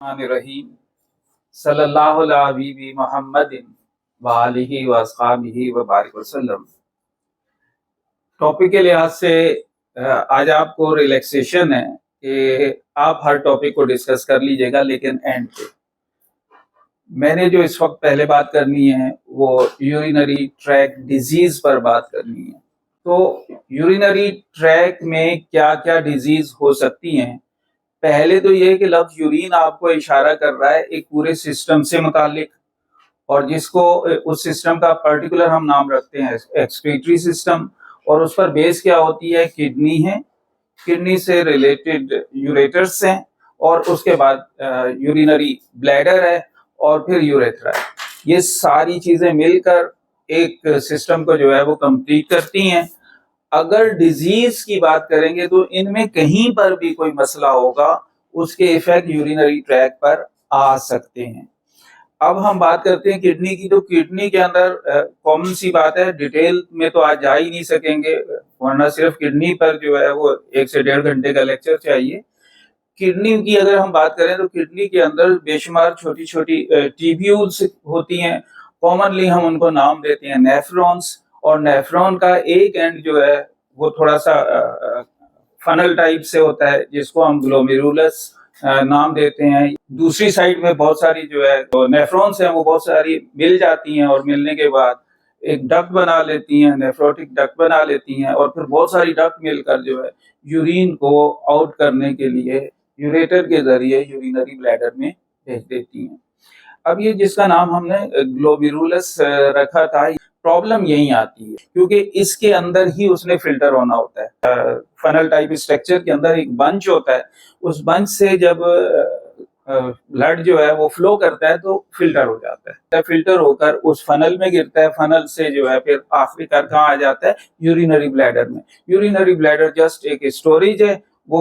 रहीम सल्लल्लाहु अला हबीबी मुहम्मदिन व आलिहि व अस्हाबिहि व बारिक वसल्लम। टॉपिक के लिहाज से आज आपको रिलैक्सेशन है कि आप हर टॉपिक को डिस्कस कर लीजिएगा, लेकिन एंड पे मैंने जो इस वक्त पहले बात करनी है वो यूरिनरी ट्रैक डिजीज पर बात करनी है। तो यूरिनरी ट्रैक में क्या क्या डिजीज हो सकती हैं। पहले तो ये कि लफ्ज यूरिन आपको इशारा कर रहा है एक पूरे सिस्टम से मुतालिक, और जिसको उस सिस्टम का पर्टिकुलर हम नाम रखते हैं एक्सक्रीटरी सिस्टम, और उस पर बेस क्या होती है, किडनी है, किडनी से रिलेटेड यूरेटर्स हैं, और उसके बाद यूरिनरी ब्लैडर है, और फिर यूरेथ्रा है। ये सारी चीजें मिलकर एक सिस्टम को जो है वो कंप्लीट करती हैं। अगर डिजीज की बात करेंगे तो इनमें कहीं पर भी कोई मसला होगा, उसके इफेक्ट यूरिनरी ट्रैक पर आ सकते हैं। अब हम बात करते हैं किडनी की। तो किडनी के अंदर कॉमन सी बात है, डिटेल में तो आज जा ही नहीं सकेंगे, वरना सिर्फ किडनी पर जो है वो 1 से 1.5 घंटे का लेक्चर चाहिए। किडनी की अगर हम बात करें तो किडनी के अंदर बेशुमार छोटी छोटी ट्यूब्यूल्स होती हैं। कॉमनली हम उनको नाम देते हैं नेफ्रॉन्स, और नेफ्रॉन का एक एंड जो है वो थोड़ा सा फनल टाइप से होता है, जिसको हम ग्लोमेरुलस नाम देते हैं। दूसरी साइड में बहुत सारी जो है तो नेफ्रॉन्स हैं, वो बहुत सारी मिल जाती हैं, और मिलने के बाद एक डक्ट बना लेती हैं, नेफ्रोटिक डक्ट बना लेती हैं, और फिर बहुत सारी डक्ट मिलकर जो है यूरिन को आउट करने के लिए यूरेटर के जरिए यूरिनरी ब्लैडर में भेज देती हैं। अब ये जिसका नाम हमने ग्लोमेरुलस रखा था, प्रॉब्लम यही आती है क्योंकि इसके अंदर ही उसने फिल्टर होना होता है। फनल टाइप स्ट्रक्चर के अंदर एक बंच होता है, उस बंच से जब ब्लड जो है वो फ्लो करता है तो फिल्टर हो जाता है, फिल्टर होकर उस फनल में गिरता है, फनल से जो है फिर आखिरकार कहाँ आ जाता है, यूरिनरी ब्लैडर में। यूरिनरी ब्लैडर जस्ट एक स्टोरेज है, वो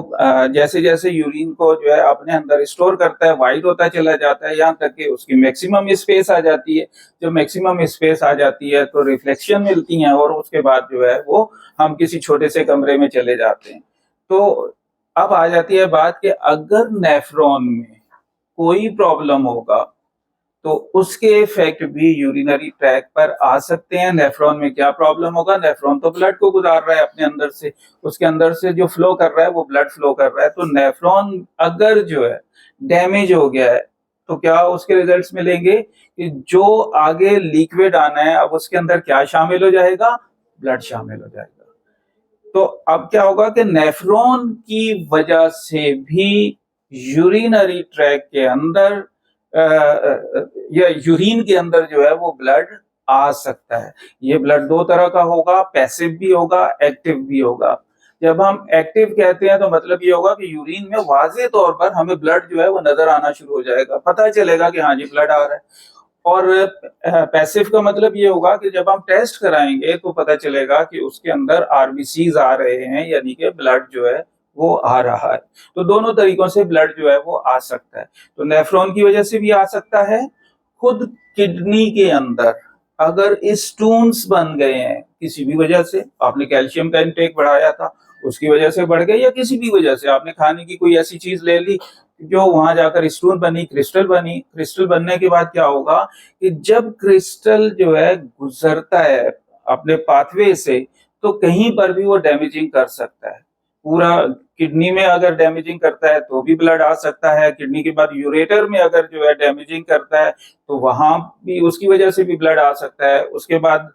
जैसे जैसे यूरिन को जो है अपने अंदर स्टोर करता है, वाइड होता चला जाता है, यहाँ तक कि उसकी मैक्सिमम स्पेस आ जाती है। जब मैक्सिमम स्पेस आ जाती है तो रिफ्लेक्शन मिलती है, और उसके बाद जो है वो हम किसी छोटे से कमरे में चले जाते हैं। तो अब आ जाती है बात कि अगर नेफ्रॉन में कोई प्रॉब्लम होगा तो उसके इफेक्ट भी यूरिनरी ट्रैक पर आ सकते हैं। नेफ्रॉन में क्या प्रॉब्लम होगा, नेफ्रॉन तो ब्लड को गुजार रहा है अपने अंदर से, उसके अंदर से जो फ्लो कर रहा है वो ब्लड फ्लो कर रहा है। तो नेफ्रॉन अगर जो है डैमेज हो गया है तो क्या उसके रिजल्ट्स मिलेंगे कि जो आगे लिक्विड आना है, अब उसके अंदर क्या शामिल हो जाएगा, ब्लड शामिल हो जाएगा। तो अब क्या होगा कि नेफ्रॉन की वजह से भी यूरिनरी ट्रैक के अंदर या यूरिन के अंदर जो है वो ब्लड आ सकता है। ये ब्लड दो तरह का होगा, पैसिव भी होगा, एक्टिव भी होगा। जब हम एक्टिव कहते हैं तो मतलब ये होगा कि यूरिन में वाज़े तौर पर हमें ब्लड जो है वो नजर आना शुरू हो जाएगा, पता चलेगा कि हाँ जी ब्लड आ रहा है। और पैसिव का मतलब ये होगा कि जब हम टेस्ट कराएंगे तो पता चलेगा कि उसके अंदर आरबीसीज आ रहे हैं, यानी कि ब्लड जो है वो आ रहा है। तो दोनों तरीकों से ब्लड जो है वो आ सकता है। तो नेफ्रॉन की वजह से भी आ सकता है। खुद किडनी के अंदर अगर स्टोन्स बन गए हैं किसी भी वजह से, आपने कैल्शियम का इंटेक बढ़ाया था उसकी वजह से बढ़ गए, या किसी भी वजह से आपने खाने की कोई ऐसी चीज ले ली जो वहां जाकर स्टोन बनी, क्रिस्टल बनी। क्रिस्टल बनने के बाद क्या होगा कि जब क्रिस्टल जो है गुजरता है अपने पाथवे से तो कहीं पर भी वो डैमेजिंग कर सकता है। पूरा किडनी में अगर डैमेजिंग करता है तो भी ब्लड आ सकता है, किडनी के बाद यूरेटर में अगर जो है डैमेजिंग करता है तो वहां भी उसकी वजह से भी ब्लड आ सकता है। उसके बाद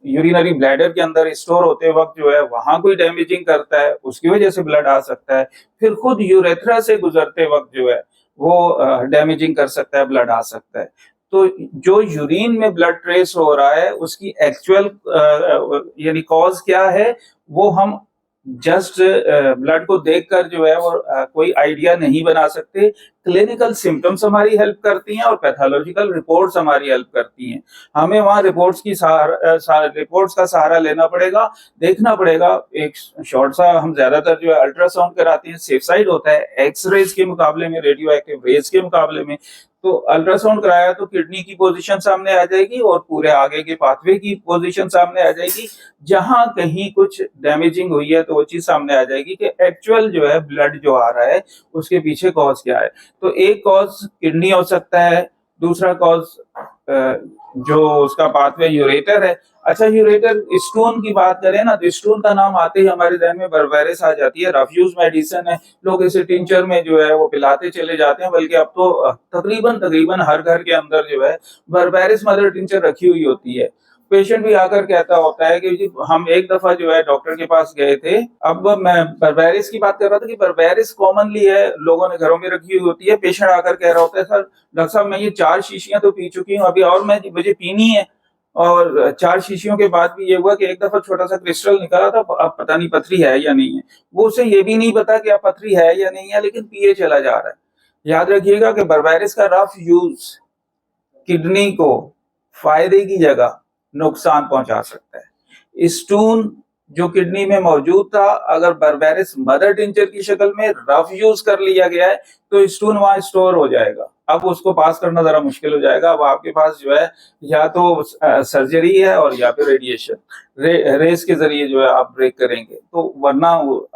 यूरिनरी ब्लैडर के अंदर स्टोर होते वक्त जो है वहां कोई डैमेजिंग करता है, उसकी वजह से ब्लड आ सकता है। फिर खुद यूरेथ्रा से गुजरते वक्त जो है वो डैमेजिंग कर सकता है, ब्लड आ सकता है। तो जो यूरिन में ब्लड ट्रेस हो रहा है उसकी एक्चुअल यानी कॉज क्या है वो हम जस्ट ब्लड को देखकर जो है वो कोई आइडिया नहीं बना सकते। क्लिनिकल सिम्टम्स हमारी हेल्प करती हैं और पैथोलॉजिकल रिपोर्ट्स हमारी हेल्प करती हैं। हमें वहाँ रिपोर्ट्स का सहारा लेना पड़ेगा, देखना पड़ेगा। एक शॉर्ट सा हम ज्यादातर जो है अल्ट्रासाउंड कराते हैं, सेफ साइड होता है एक्स रेज के मुकाबले में, रेडियो एक्टिव रेज के मुकाबले में। तो अल्ट्रासाउंड कराया तो किडनी की पोजीशन सामने आ जाएगी और पूरे आगे के पाथवे की पोजीशन सामने आ जाएगी। जहां कहीं कुछ डैमेजिंग हुई है तो वो चीज सामने आ जाएगी कि एक्चुअल जो है ब्लड जो आ रहा है उसके पीछे कॉज क्या है। तो एक कॉज किडनी हो सकता है, दूसरा कॉज जो उसका पाथवे यूरेटर है। अच्छा, यूरेटर स्टोन की बात करें ना तो स्टोन का नाम आते ही हमारे ध्यान में बर्बेरिस आ जाती है। रफ यूज मेडिसिन है, लोग इसे टिंचर में जो है वो पिलाते चले जाते हैं, बल्कि अब तो तकरीबन हर घर के अंदर जो है बर्बेरिस मदर टिंचर रखी हुई होती है। पेशेंट भी आकर कहता होता है कि जी हम एक दफा जो है डॉक्टर के पास गए थे। अब मैं बर्बेरिस की बात कर रहा था कि बर्बेरिस कॉमनली है, लोगों ने घरों में रखी हुई होती है। पेशेंट आकर कह रहा होता है सर डॉक्टर साहब मैं ये 4 शीशियां तो पी चुकी हूँ अभी और मुझे पीनी है। और 4 शीशियों के बाद भी ये हुआ कि एक दफा छोटा सा क्रिस्टल निकला था, अब पता नहीं पथरी है या नहीं है। वो उसे ये भी नहीं पता कि अब पथरी है या नहीं है, लेकिन पिए चला जा रहा है। याद रखिएगा कि बर्बेरिस का रफ यूज किडनी को फायदे की जगह नुकसान पहुंचा सकता है। स्टून जो किडनी में मौजूद था, अगर बर्बेरिस मदर टिंचर की शक्ल में रफ यूज कर लिया गया है तो स्टून वहां स्टोर हो जाएगा। अब उसको पास करना जरा मुश्किल हो जाएगा। अब आपके पास जो है या तो सर्जरी है और या फिर रेडिएशन रेस के जरिए जो है आप ब्रेक करेंगे, तो वरना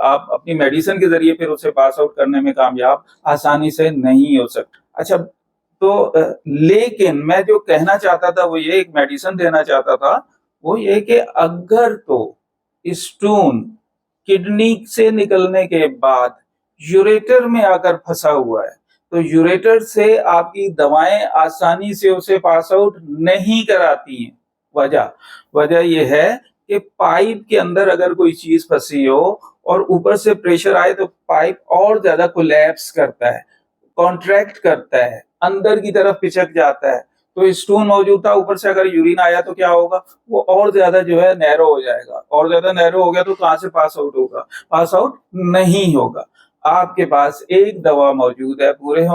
आप अपनी मेडिसिन के जरिए फिर उसे पास आउट करने में कामयाब आसानी से नहीं हो सकते। अच्छा, तो लेकिन मैं जो कहना चाहता था वो ये, एक मेडिसिन देना चाहता था वो ये कि अगर तो स्टोन किडनी से निकलने के बाद यूरेटर में आकर फंसा हुआ है तो यूरेटर से आपकी दवाएं आसानी से उसे पास आउट नहीं कराती हैं। वजह यह है कि पाइप के अंदर अगर कोई चीज फंसी हो और ऊपर से प्रेशर आए तो पाइप और ज्यादा कोलैप्स करता है, कॉन्ट्रैक्ट करता है, अंदर की तरफ पिचक जाता है। तो स्टोन मौजूद था, ऊपर से अगर यूरिन आया तो क्या होगा, वो और ज्यादा जो है नैरो हो जाएगा। और ज्यादा नैरो हो गया तो कहां से पास आउट होगा, पास आउट नहीं होगा। आपके पास एक दवा मौजूद है पूरे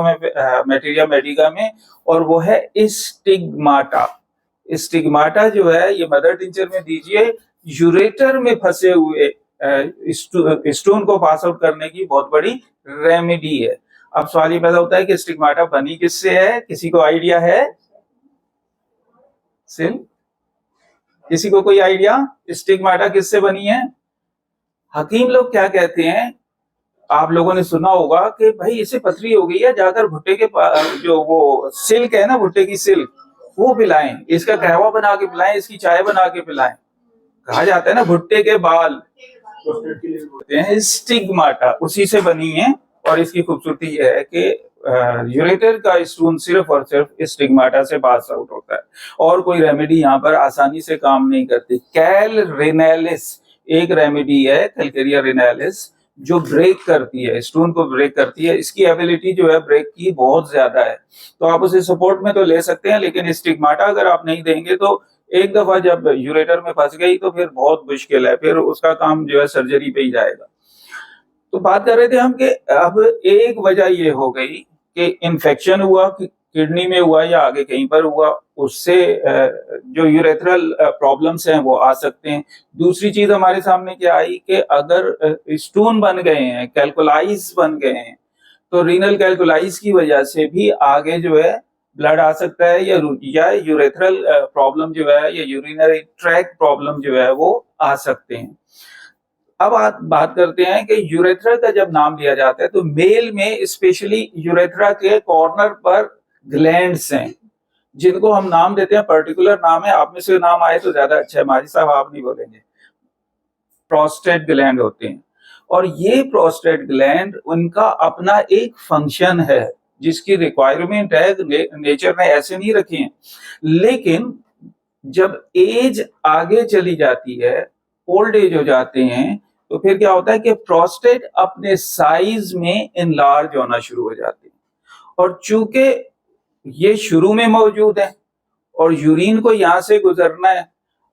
मटेरिया मेडिका में और वो है स्टिग्माटा। स्टिग्माटा जो है ये मदर टिंचर में दीजिए। यूरेटर में फंसे हुए स्टोन को पास आउट करने की बहुत बड़ी रेमेडी है। अब सवाल ये पैदा होता है कि स्टिग्माटा बनी किससे है, किसी को आइडिया है? किसी को कोई आइडिया स्टिग्माटा किससे बनी है? हकीम लोग क्या कहते हैं, आप लोगों ने सुना होगा कि भाई इसे पथरी हो गई है, जाकर भुट्टे के जो वो सिल्क है ना, भुट्टे की सिल्क, वो पिलाएं, इसका कहवा बना के पिलाएं, इसकी चाय बना के पिलाएं। कहा जाता है ना भुट्टे के बाल स्टिग्माटा उसी से बनी है। और इसकी खूबसूरती यह है कि यूरेटर का स्टोन सिर्फ और सिर्फ स्टिग्माटा से पास आउट होता है और कोई रेमेडी यहाँ पर आसानी से काम नहीं करती। कैल रेनेलिस एक रेमेडी है, कैलकेरिया रेनेलिस, जो ब्रेक करती है, स्टोन को ब्रेक करती है। इसकी एबिलिटी जो है ब्रेक की बहुत ज्यादा है, तो आप उसे सपोर्ट में तो ले सकते हैं, लेकिन स्टिग्माटा अगर आप नहीं देंगे तो एक दफा जब यूरेटर में फंस गई तो फिर बहुत मुश्किल है, फिर उसका काम जो है सर्जरी पे ही जाएगा। तो बात कर रहे थे हम कि अब एक वजह ये हो गई कि इन्फेक्शन हुआ, किडनी में हुआ या आगे कहीं पर हुआ, उससे जो यूरेथ्रल प्रॉब्लम्स हैं वो आ सकते हैं। दूसरी चीज हमारे सामने क्या आई कि अगर स्टोन बन गए हैं, कैल्कुलाइज बन गए हैं, तो रीनल कैल्कुलाइज की वजह से भी आगे जो है ब्लड आ सकता है या यूरेथ्रल प्रॉब्लम जो है या यूरिनरी ट्रैक प्रॉब्लम जो है वो आ सकते हैं। अब आप बात करते हैं कि यूरेथ्रा का जब नाम लिया जाता है तो मेल में स्पेशली यूरेथ्रा के कॉर्नर पर ग्लैंड्स हैं जिनको हम नाम देते हैं, पर्टिकुलर नाम है, आप में से नाम आए तो ज्यादा अच्छा है, माजी साहब आप नहीं बोलेंगे। प्रोस्टेट ग्लैंड होते हैं और ये प्रोस्टेट ग्लैंड उनका अपना एक फंक्शन है जिसकी रिक्वायरमेंट है, नेचर ने ऐसे नहीं रखी है। लेकिन जब एज आगे चली जाती है, ओल्ड एज हो जाते हैं, तो फिर क्या होता है कि प्रोस्टेट अपने साइज में इनलार्ज होना शुरू हो जाती है। और चूंकि ये शुरू में मौजूद है और यूरिन को यहां से गुजरना है,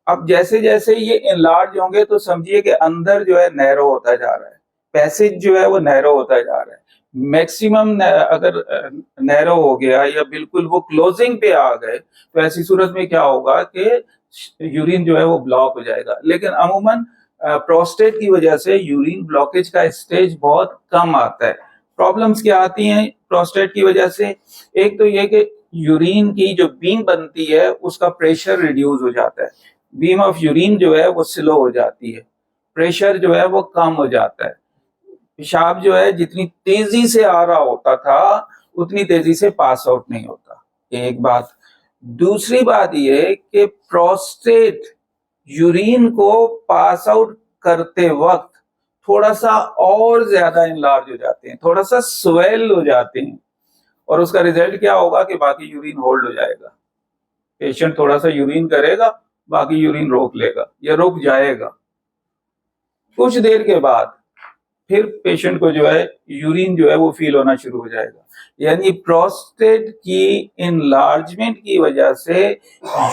अब जैसे जैसे ये इनलार्ज होंगे तो समझिए कि अंदर जो है नैरो होता जा रहा है, पैसेज जो है वो नैरो होता जा रहा है। मैक्सिमम अगर नैरो हो गया या बिल्कुल वो क्लोजिंग पे आ गए तो ऐसी सूरत में क्या होगा कि यूरिन जो है वो ब्लॉक हो जाएगा। लेकिन अमूमन प्रोस्टेट की वजह से यूरिन ब्लॉकेज का स्टेज बहुत कम आता है, प्रॉब्लम्स क्या आती हैं प्रोस्टेट की वजह से? एक तो ये कि यूरिन की जो बीम बनती है उसका प्रेशर रिड्यूस हो जाता है, बीम ऑफ यूरिन जो है वो स्लो हो जाती है, प्रेशर जो है वो कम हो जाता है, पेशाब जो है जितनी तेजी से आ रहा होता था उतनी तेजी से पास आउट नहीं होता, एक बात। दूसरी बात ये कि प्रोस्टेट यूरिन को पास आउट करते वक्त थोड़ा सा और ज्यादा इनलार्ज हो जाते हैं, थोड़ा सा स्वेल हो जाते हैं, और उसका रिजल्ट क्या होगा कि बाकी यूरिन होल्ड हो जाएगा। पेशेंट थोड़ा सा यूरिन करेगा, बाकी यूरिन रोक लेगा या रुक जाएगा। कुछ देर के बाद फिर पेशेंट को जो है यूरिन जो है वो फील होना शुरू हो जाएगा। यानी प्रोस्टेट की इनलार्जमेंट की वजह से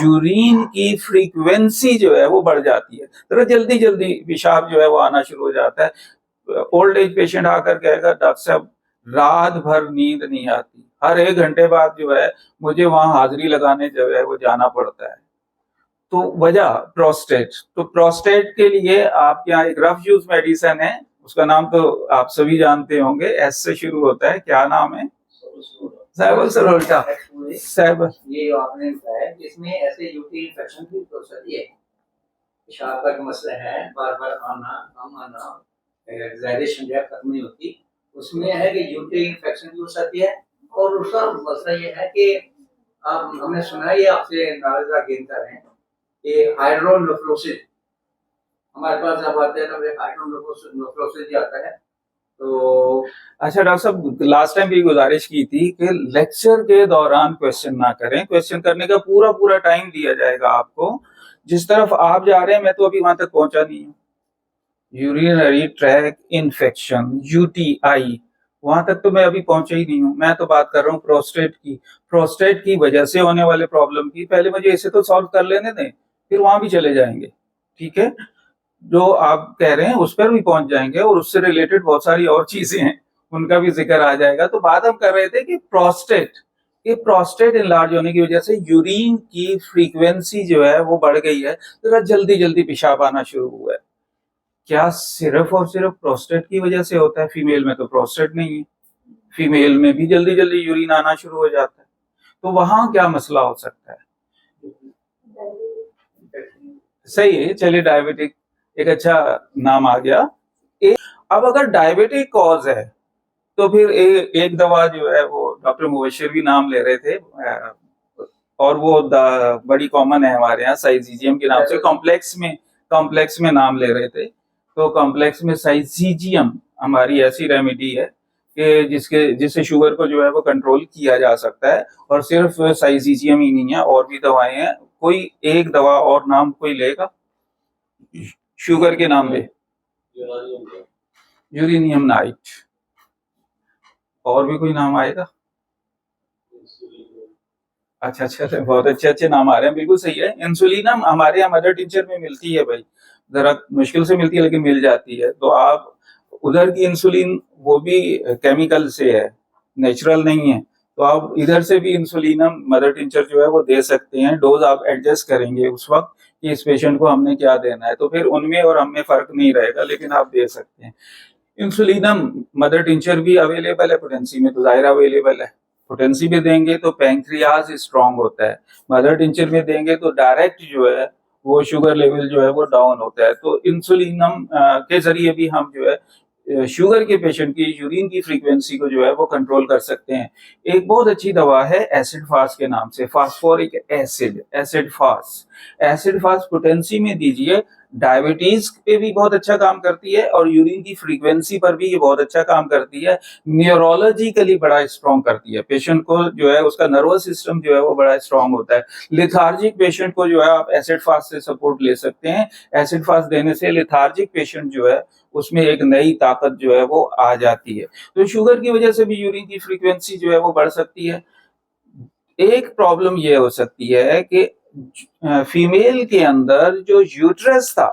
यूरिन की फ्रीक्वेंसी जो है वो बढ़ जाती है, तो जल्दी जल्दी पेशाब जो है वो आना शुरू हो जाता है। ओल्ड एज पेशेंट आकर कहेगा डॉक्टर साहब रात भर नींद नहीं आती, हर 1 घंटे बाद जो है मुझे वहां हाजिरी लगाने जो है वो जाना पड़ता है। तो वजह प्रोस्टेट, तो प्रोस्टेट के लिए आपके यहाँ एक रफ यूज मेडिसिन है, उसका नाम तो आप सभी जानते होंगे, एस से शुरू होता है, क्या नाम है? सैबल सरोल्टा। सैबल, ये आपने बताया कि इसमें ऐसे यूटी इन्फेक्शन भी हो सकती है, पेशाब का मसला है, बार बार आना कम आना, एक्साइटेशन जो है खत्म नहीं होती, उसमें है कि यूटी इन्फेक्शन भी हो सकती है। और दूसरा मसला ये है कि आप हमने सुना है, ये आपसे नाराजा गेन कर रहे हैं कि हाइड्रोनेफ्रोसिस हमारे पास जब आते हैं तो हाइड्रोनेफ्रोसिस भी आता है। तो अच्छा डॉक्टर साहब, लास्ट टाइम भी गुजारिश की थी कि लेक्चर के दौरान क्वेश्चन ना करें, क्वेश्चन करने का पूरा पूरा टाइम दिया जाएगा आपको। जिस तरफ आप जा रहे हैं मैं तो अभी वहां तक पहुंचा नहीं हूँ। यूरिनरी ट्रैक इन्फेक्शन, यूटीआई, वहां तक तो मैं अभी पहुंचा ही नहीं हूँ। मैं तो बात कर रहा हूँ प्रोस्टेट की, प्रोस्टेट की वजह से होने वाले प्रॉब्लम की। पहले मुझे इसे तो सॉल्व कर लेने दें, फिर वहां भी चले जाएंगे, ठीक है? जो आप कह रहे हैं उस पर भी पहुंच जाएंगे, और उससे रिलेटेड बहुत सारी और चीजें हैं, उनका भी जिक्र आ जाएगा। तो बात हम कर रहे थे कि प्रोस्टेट, ये प्रोस्टेट इनलार्ज होने की वजह से यूरिन की फ्रीक्वेंसी जो है वो बढ़ गई है, तो जल्दी जल्दी पेशाब आना शुरू हुआ है। क्या सिर्फ और सिर्फ प्रोस्टेट की वजह से होता है? फीमेल में तो प्रोस्टेट नहीं है, फीमेल में भी जल्दी जल्दी यूरिन आना शुरू हो जाता है। तो वहां क्या मसला हो सकता है? सही है, चलिए डायबिटिक एक अच्छा नाम आ गया। अब अगर डायबिटिक कॉज है तो फिर एक दवा जो है वो डॉक्टर मुबशिर भी नाम ले रहे थे, और वो बड़ी कॉमन है हमारे यहाँ, साइजीजियम के नाम से, कॉम्प्लेक्स में नाम ले रहे थे। तो कॉम्प्लेक्स में साइजीजियम हमारी ऐसी रेमेडी है कि जिससे शुगर को जो है वो कंट्रोल किया जा सकता है। और सिर्फ साइजीजियम ही नहीं है, और भी दवाएं हैं। कोई एक दवा और नाम कोई लेगा शुगर के नाम पे? यूरेनियम नाइट, और भी कोई नाम आएगा? अच्छा अच्छा, बहुत अच्छे अच्छे नाम आ रहे हैं, बिल्कुल सही है। इंसुलिनम हमारे यहाँ मदर टिंचर में मिलती है भाई, जरा मुश्किल से मिलती है लेकिन मिल जाती है। तो आप उधर की इंसुलिन वो भी केमिकल से है, नेचुरल नहीं है, तो आप इधर से भी इंसुलिनम मदर टिंचर जो है वो दे सकते हैं। डोज आप एडजस्ट करेंगे उस वक्त कि इस पेशेंट को हमने क्या देना है, तो फिर उनमें और हमें फर्क नहीं रहेगा, लेकिन आप दे सकते हैं। इंसुलिनम मदर टिंचर भी अवेलेबल है, पोटेंसी में तो जाहिर अवेलेबल है। पोटेंसी में देंगे तो पैंक्रियाज स्ट्रांग होता है, मदर टिंचर में देंगे तो डायरेक्ट जो है वो शुगर लेवल जो है वो डाउन होता है। तो इंसुलिनम के जरिए भी हम जो है शुगर के पेशेंट की यूरिन की फ्रीक्वेंसी को जो है वो कंट्रोल कर सकते हैं। एक बहुत अच्छी दवा है एसिड फास्ट के नाम से, phosphoric acid, acid fast potency में दीजिए। डायबिटीज पे भी बहुत अच्छा काम करती है, और यूरिन की फ्रीक्वेंसी पर भी ये बहुत अच्छा काम करती है। न्यूरोलॉजिकली बड़ा स्ट्रॉन्ग करती है, पेशेंट को जो है उसका नर्वस सिस्टम जो है वो बड़ा स्ट्रॉन्ग होता है। लिथार्जिक पेशेंट को जो है आप एसिड फास्ट से सपोर्ट ले सकते हैं। एसिड फास्ट देने से लिथार्जिक पेशेंट जो है उसमें एक नई ताकत जो है वो आ जाती है। तो शुगर की वजह से भी यूरिन की फ्रीक्वेंसी जो है वो बढ़ सकती है। एक प्रॉब्लम ये हो सकती है कि फीमेल के अंदर जो यूट्रस था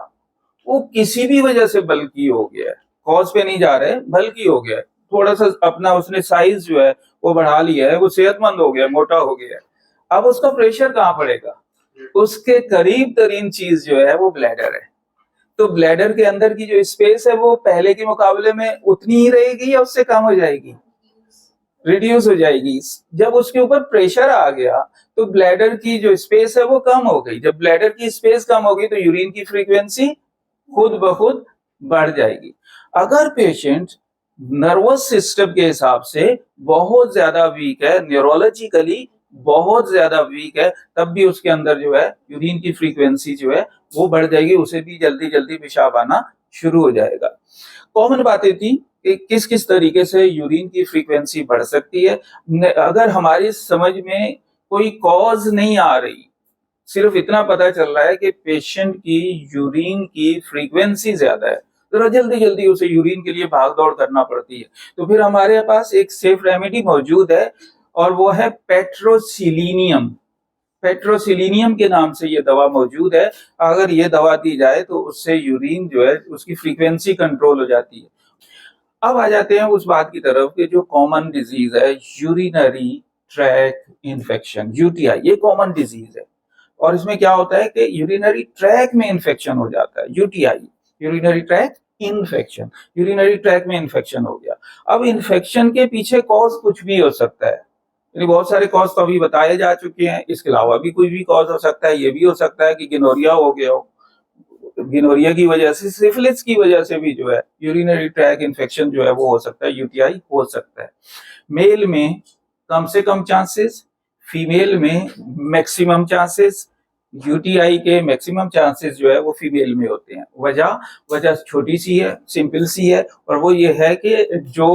वो किसी भी वजह से बल्की हो गया है, कॉज पे नहीं जा रहे, बल्की हो गया है, थोड़ा सा अपना उसने साइज जो है वो बढ़ा लिया है, वो सेहतमंद हो गया, मोटा हो गया है। अब उसका प्रेशर कहाँ पड़ेगा? उसके करीब तरीन चीज जो है वो ब्लैडर है। तो ब्लैडर के अंदर की जो स्पेस है वो पहले के मुकाबले में उतनी ही रहेगी या उससे कम हो जाएगी, रिड्यूस हो जाएगी। जब उसके ऊपर प्रेशर आ गया तो ब्लैडर की जो स्पेस है वो कम हो गई। जब ब्लैडर की स्पेस कम हो गई तो यूरिन की फ्रीक्वेंसी खुद ब खुद बढ़ जाएगी। अगर पेशेंट नर्वस सिस्टम के हिसाब से बहुत ज्यादा वीक है, न्यूरोलॉजिकली बहुत ज्यादा वीक है, तब भी उसके अंदर जो है यूरिन की फ्रीक्वेंसी जो है वो बढ़ जाएगी, उसे भी जल्दी जल्दी पेशाब आना शुरू हो जाएगा। कॉमन बातें थी कि किस किस तरीके से यूरिन की फ्रीक्वेंसी बढ़ सकती है। अगर हमारी समझ में कोई कॉज नहीं आ रही, सिर्फ इतना पता चल रहा है कि पेशेंट की यूरिन की फ्रीक्वेंसी ज्यादा है, जरा जल्दी जल्दी उसे यूरिन के लिए भाग दौड़ करना पड़ती है, तो फिर हमारे पास एक सेफ रेमेडी मौजूद है और वो है पेट्रोसिलीनियम। पेट्रोसिलीनियम के नाम से ये दवा मौजूद है। अगर ये दवा दी जाए तो उससे यूरिन जो है उसकी फ्रीक्वेंसी कंट्रोल हो जाती है। अब आ जाते हैं उस बात की तरफ कि जो कॉमन डिजीज है यूरिनरी ट्रैक इन्फेक्शन, यूटीआई, ये कॉमन डिजीज है और इसमें क्या होता है कि यूरिनरी ट्रैक में इन्फेक्शन हो जाता है। UTI, urinary track infection, urinary track में इन्फेक्शन हो गया। अब इन्फेक्शन के पीछे कॉज कुछ भी हो सकता है, बहुत सारे कॉज तो अभी बताए जा चुके हैं, इसके अलावा भी कोई भी कॉज हो सकता है। ये भी हो सकता है कि गिनोरिया हो गया हो, गिनोरिया की वजह से, सिफिलिस की वजह से भी जो है यूरिनरी ट्रैक इन्फेक्शन जो है वो हो सकता है, यूटीआई हो सकता है। मेल में कम से कम चांसेस, फीमेल में मैक्सिमम चांसेस। यूटीआई के मैक्सिमम चांसेस जो है वो फीमेल में होते हैं। वजह छोटी सी है, सिंपल सी है, और वो ये है कि जो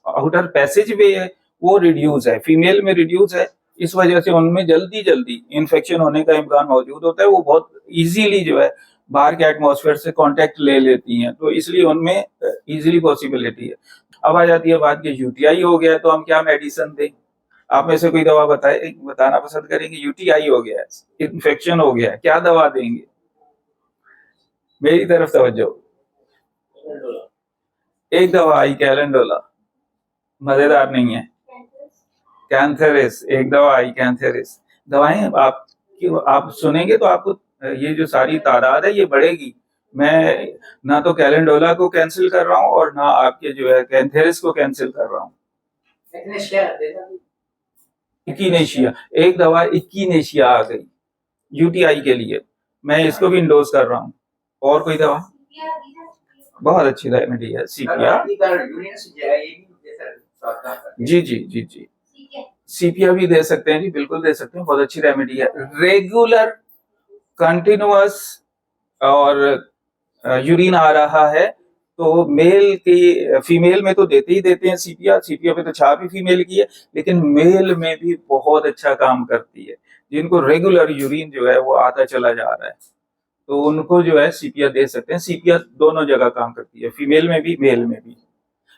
आउटर पैसेज वे है वो रिड्यूस है, फीमेल में रिड्यूस है, इस वजह से उनमें जल्दी जल्दी इन्फेक्शन होने का इम्कान मौजूद होता है। वो बहुत इजीली जो है बाहर के एटमॉस्फेयर से कांटेक्ट ले लेती हैं, तो इसलिए उनमें इजीली पॉसिबिलिटी है। अब आ जाती है बात कि यूटीआई हो गया तो हम क्या मेडिसिन दें। आप में से कोई दवा बताना पसंद करेंगे। यूटीआई हो गया है, इन्फेक्शन हो गया है, क्या दवा देंगे? मेरी तरफ तवज्जो। एक दवा आई कैलेंडोला, मजेदार नहीं है। कैंथेरिस, एक दवा आई कैंथेरिस। दवाएं आप सुनेंगे तो आपको ये जो सारी तादाद है ये बढ़ेगी। मैं ना तो कैलेंडोला को कैंसिल कर रहा हूँ और ना आपके जो है कैंथेरिस को कैंसिल कर रहा हूँ। इकिनेशिया, एक दवा इकिनेशिया आ गई यूटीआई के लिए, मैं इसको भी इंडोर्स कर रहा हूँ। और कोई दवा? बहुत अच्छी रेमेडी है सीपिया। जी जी जी जी, सीपिया भी दे सकते हैं जी, बिल्कुल दे सकते हैं, बहुत अच्छी रेमेडी है। रेगुलर कंटिन्यूअस और यूरिन आ रहा है तो मेल की, फीमेल में तो देते ही देते हैं सीपिया, सीपिया पे तो छाप ही फीमेल की है, लेकिन मेल में भी बहुत अच्छा काम करती है। जिनको रेगुलर यूरिन जो है वो आता चला जा रहा है तो उनको जो है सीपिया दे सकते हैं। सीपिया दोनों जगह काम करती है, फीमेल में भी मेल में भी।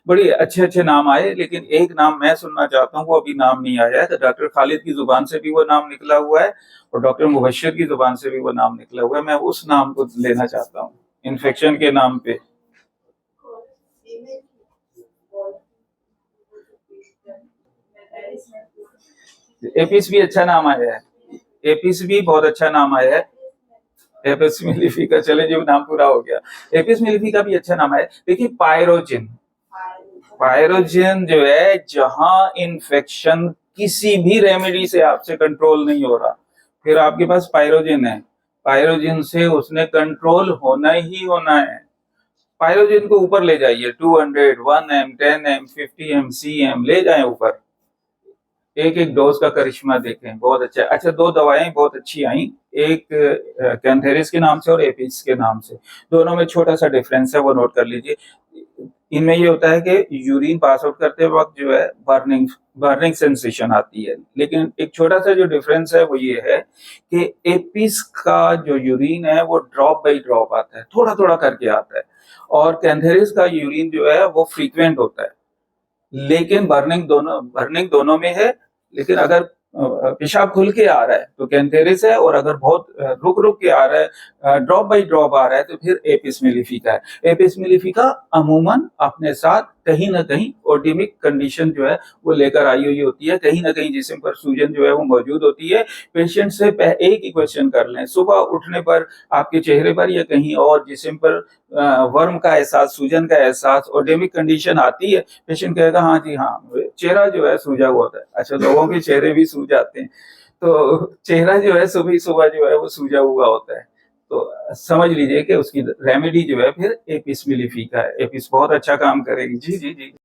बड़े अच्छे अच्छे नाम आए, लेकिन एक नाम मैं सुनना चाहता हूँ, वो अभी नाम नहीं आया है। तो डॉक्टर खालिद की जुबान से भी वो नाम निकला हुआ है और डॉक्टर मुबश्शिर की जुबान से भी वो नाम निकला हुआ है, मैं उस नाम को लेना चाहता हूँ इन्फेक्शन के नाम पे। एपिस भी अच्छा नाम आया है, एपिस भी बहुत अच्छा नाम आया है। एपिस मेलिफिका, चले जो नाम पूरा हो गया, एपिस मेलिफिका भी अच्छा नाम है। देखिए पायरोजिन, पायरोजिन जो है जहां इन्फेक्शन किसी भी रेमेडी से आपसे कंट्रोल नहीं हो रहा, फिर आपके पास पायरोजिन है, पायरोजिन से उसने कंट्रोल होना ही होना है। पायरोजिन को ऊपर ले जाइए, 200, 1M, 10M, 50M, CM ले जाएं ऊपर, एक एक डोज का करिश्मा देखें, बहुत अच्छा। अच्छा, दो दवाएं बहुत अच्छी आई, एक कैंथेरिस के नाम से और एपिस के नाम से, दोनों में छोटा सा डिफरेंस है, वो नोट कर लीजिए। इनमें ये होता है कि यूरिन पास आउट करते वक्त जो है बर्निंग सेंसेशन आती है, लेकिन एक छोटा सा जो डिफरेंस है वो ये है कि एपिस का जो यूरिन है वो ड्रॉप बाई ड्रॉप आता है, थोड़ा थोड़ा करके आता है, और कैंथेरिस का यूरिन जो है वो फ्रीक्वेंट होता है, लेकिन बर्निंग दोनों में है। लेकिन अगर पेशाब खुल के आ रहा है तो कैंथेरिस है, और अगर बहुत रुक रुक के आ रहा है, ड्रॉप बाय ड्रॉप आ रहा है, तो फिर एपिस मेलिफिका है। एपिस मेलिफिका अमूमन अपने साथ कहीं ना कहीं ओटिमिक कंडीशन जो है वो लेकर आई हुई होती है, कहीं ना कहीं जिस्म पर सूजन जो है वो मौजूद होती है। पेशेंट से एक ही क्वेश्चन कर लें, सुबह उठने पर आपके चेहरे पर या कहीं और जिस्म पर वर्म का एहसास, सूजन का एहसास, ओडेमिक कंडीशन आती है, पेशेंट कहेगा हाँ जी हाँ, चेहरा जो है सूजा हुआ होता है। अच्छा, लोगों के चेहरे भी सूज जाते हैं, तो चेहरा जो है सुबह सुबह जो है वो सूजा हुआ होता है, तो समझ लीजिए कि उसकी रेमेडी जो है फिर एपिस मेलिफिका है। एपिस बहुत अच्छा काम करेगी। जी जी जी।